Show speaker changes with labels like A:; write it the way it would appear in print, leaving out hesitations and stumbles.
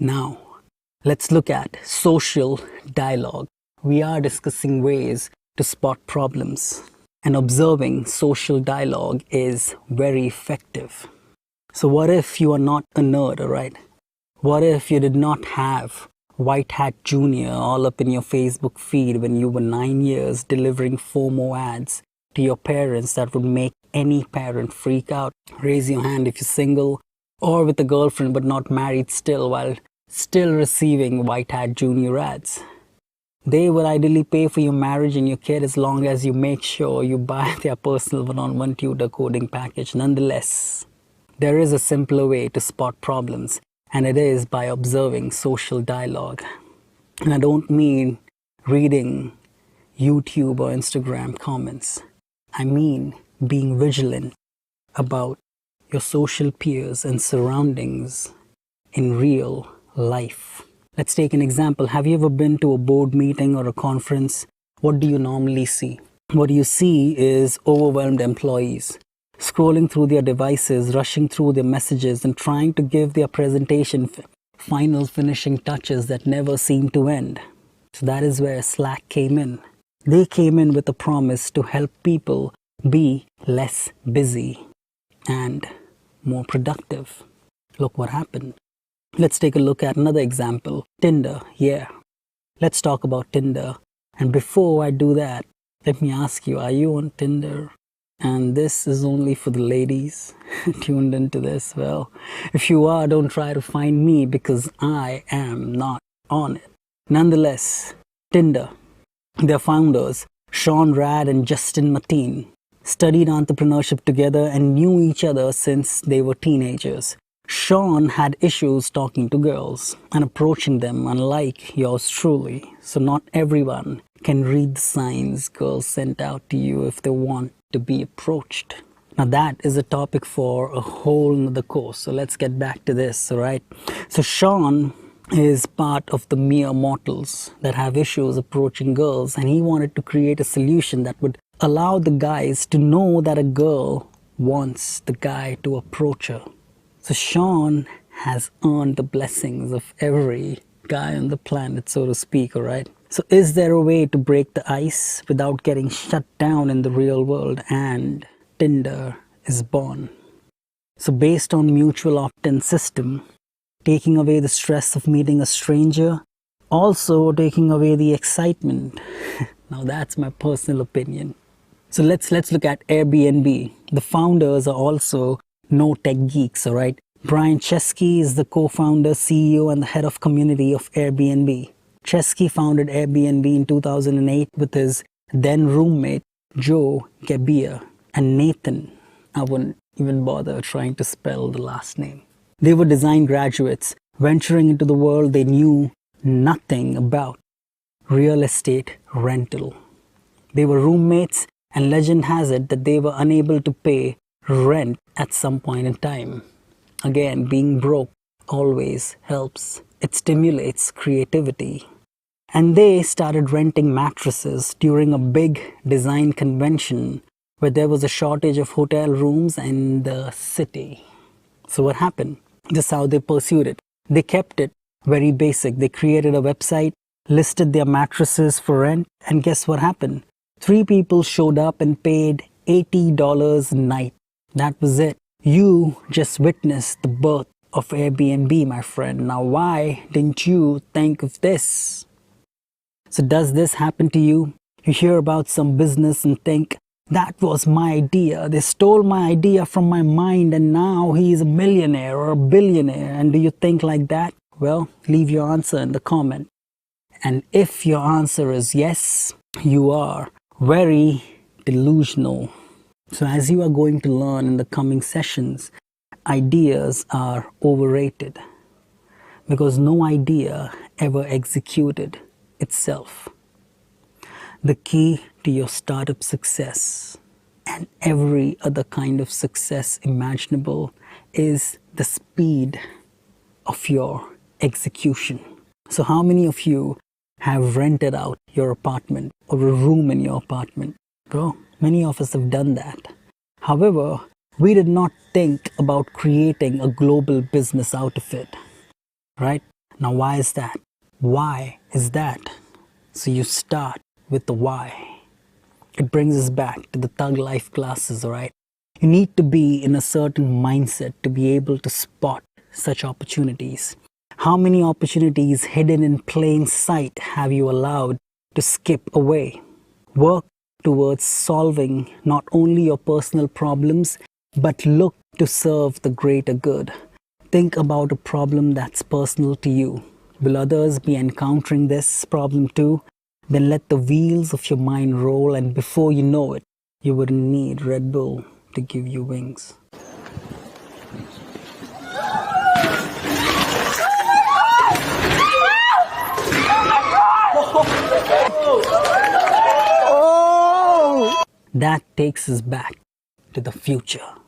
A: Now, let's look at social dialogue. We are discussing ways to spot problems, and observing social dialogue is very effective. So what if you are not a nerd, alright? What if you did not have White Hat Junior all up in your Facebook feed when you were 9 years delivering FOMO ads to your parents that would make any parent freak out? Raise your hand if you're single or with a girlfriend but not married still, while still receiving White Hat Junior ads. They will ideally pay for your marriage and your kid as long as you make sure you buy their personal one-on-one tutor coding package. Nonetheless, there is a simpler way to spot problems, and it is by observing social dialogue. And I don't mean reading YouTube or Instagram comments. I mean being vigilant about your social peers and surroundings in real life. Let's take an example. Have you ever been to a board meeting or a conference? What do you normally see? What you see is overwhelmed employees scrolling through their devices, rushing through their messages, and trying to give their presentation final finishing touches that never seem to end. So that is where Slack came in. They came in with a promise to help people be less busy and more productive. Look what happened. Let's take a look at another example. Tinder. Yeah, let's talk about Tinder. And before I do that, let me ask you, are you on Tinder? And this is only for the ladies tuned into this. Well, if you are, don't try to find me because I am not on it. Nonetheless, Tinder, their founders, Sean Rad and Justin Mateen, studied entrepreneurship together and knew each other since they were teenagers. Sean had issues talking to girls and approaching them, unlike yours truly. So not everyone can read the signs girls sent out to you if they want to be approached. Now that is a topic for a whole nother course. So let's get back to this, all right? So Sean is part of the mere mortals that have issues approaching girls, and he wanted to create a solution that would allow the guys to know that a girl wants the guy to approach her. So Sean has earned the blessings of every guy on the planet, so to speak, all right? So is there a way to break the ice without getting shut down in the real world? And Tinder is born. So based on mutual opt-in system, taking away the stress of meeting a stranger, also taking away the excitement. Now that's my personal opinion. So let's look at Airbnb. The founders are also no tech geeks, all right? Brian Chesky is the co-founder, CEO, and the head of community of Airbnb. Chesky founded Airbnb in 2008 with his then roommate, Joe Gebbia, and Nathan. I wouldn't even bother trying to spell the last name. They were design graduates venturing into the world they knew nothing about: real estate rental. They were roommates, and legend has it that they were unable to pay rent at some point in time. Again, being broke always helps. It stimulates creativity. And they started renting mattresses during a big design convention where there was a shortage of hotel rooms in the city. So what happened? This is how they pursued it. They kept it very basic. They created a website, listed their mattresses for rent, and guess what happened? 3 people showed up and paid $80 a night. That was it. You just witnessed the birth of Airbnb, my friend. Now, why didn't you think of this? So does this happen to you? You hear about some business and think, that was my idea. They stole my idea from my mind and now he's a millionaire or a billionaire. And do you think like that? Well, leave your answer in the comment. And if your answer is yes, you are very delusional. So as you are going to learn in the coming sessions, ideas are overrated because no idea ever executed itself. The key to your startup success and every other kind of success imaginable is the speed of your execution. So how many of you have rented out your apartment or a room in your apartment? Bro, many of us have done that. However, we did not think about creating a global business out of it, right? Now, why is that? Why is that? So you start with the why. It brings us back to the thug life classes, alright? You need to be in a certain mindset to be able to spot such opportunities. How many opportunities hidden in plain sight have you allowed to skip away? Work towards solving not only your personal problems, but look to serve the greater good. Think about a problem that's personal to you. Will others be encountering this problem too? Then let the wheels of your mind roll, and before you know it, you wouldn't need Red Bull to give you wings. That takes us back to the future.